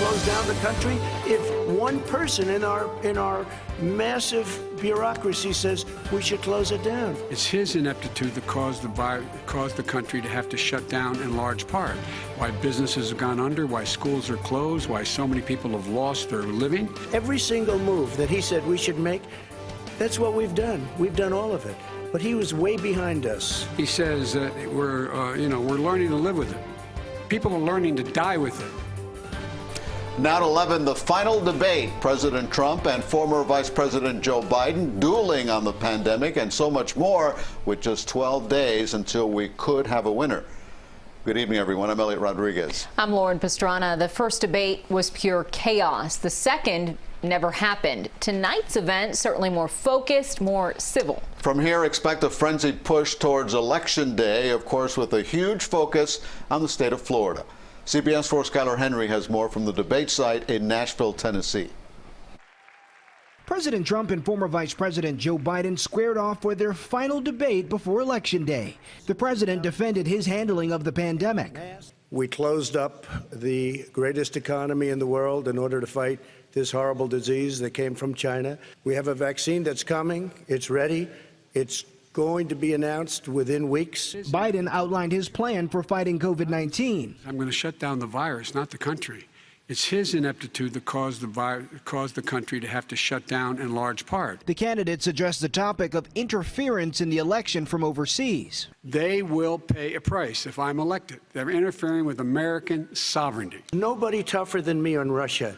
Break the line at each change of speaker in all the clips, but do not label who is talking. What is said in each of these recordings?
close down the country if one person in our massive bureaucracy says we should close it down.
It's his ineptitude that caused the country to have to shut down in large part. Why businesses have gone under, why schools are closed, why so many people have lost their living.
Every single move that he said we should make, that's what we've done. We've done all of it. But he was way behind us.
He says that we're learning to live with it. People are learning to die with it.
Now at 11, the final debate. President Trump and former Vice President Joe Biden dueling on the pandemic and so much more with just 12 days until we could have a winner. Good evening, everyone. I'm Elliot Rodriguez.
I'm Lauren Pastrana. The first debate was pure chaos. The second never happened. Tonight's event certainly more focused, more civil.
From here, expect a frenzied push towards Election Day, of course, with a huge focus on the state of Florida. CBS 4 Skyler Henry has more from the debate site in Nashville, Tennessee.
President Trump and former Vice President Joe Biden squared off for their final debate before Election Day. The president defended his handling of the pandemic.
We closed up the greatest economy in the world in order to fight this horrible disease that came from China. We have a vaccine that's coming. It's ready. It's going to be announced within weeks.
Biden outlined his plan for fighting COVID-19.
I'm going to shut down the virus, not the country. It's his ineptitude that caused the country to have to shut down in large part.
The candidates addressed the topic of interference in the election from overseas.
They will pay a price if I'm elected. They're interfering with American sovereignty.
Nobody tougher than me on Russia.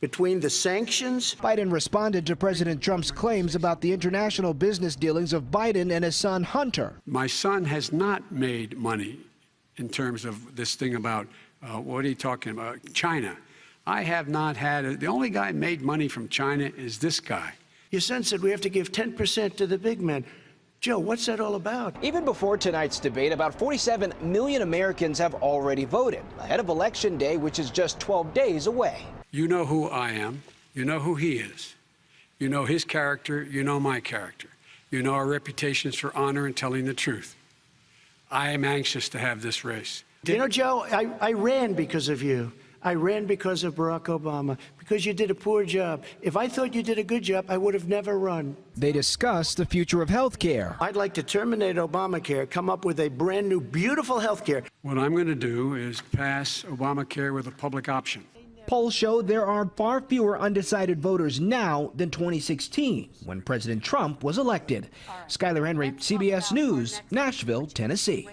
Between the sanctions.
Biden responded to President Trump's claims about the international business dealings of Biden and his son Hunter.
My son has not made money in terms of this thing about, what are you talking about, China. I have not had, the only guy made money from China is this guy.
Your son said we have to give 10% to the big man. Joe, what's that all about?
Even before tonight's debate, about 47 million Americans have already voted, ahead of Election Day, which is just 12 days away.
You know who I am. You know who he is. You know his character. You know my character. You know our reputations for honor and telling the truth. I am anxious to have this race.
You know, Joe, I ran because of you. I ran because of Barack Obama, because you did a poor job. If I thought you did a good job, I would have never run.
They discussed the future of health care.
I'd like to terminate Obamacare, come up with a brand new, beautiful health care.
What I'm going to do is pass Obamacare with a public option.
Polls show there are far fewer undecided voters now than 2016, when President Trump was elected. Skyler Henry, CBS News, Nashville, Tennessee.